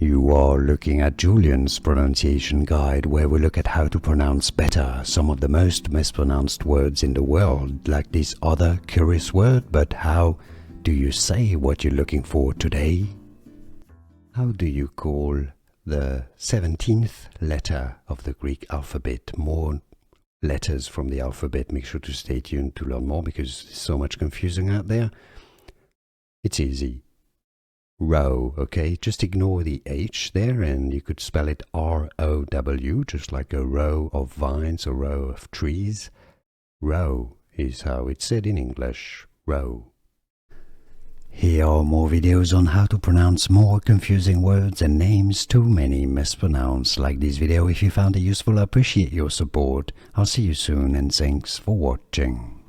You are looking at Julian's pronunciation guide, where we look at how to pronounce better some of the most mispronounced words in the world, like this other curious word. But how do you say what you're looking for today? How do you call the 17th letter of the Greek alphabet? More letters from the alphabet. Make sure to stay tuned to learn more, because there's so much confusing out there. It's easy. Rho, okay? Just ignore the H there, and you could spell it R-O-W, just like a row of vines, a row of trees. Rho is how it's said in English. Rho. Here are more videos on how to pronounce more confusing words and names too many mispronounced. Like this video if you found it useful. I appreciate your support. I'll see you soon, and thanks for watching.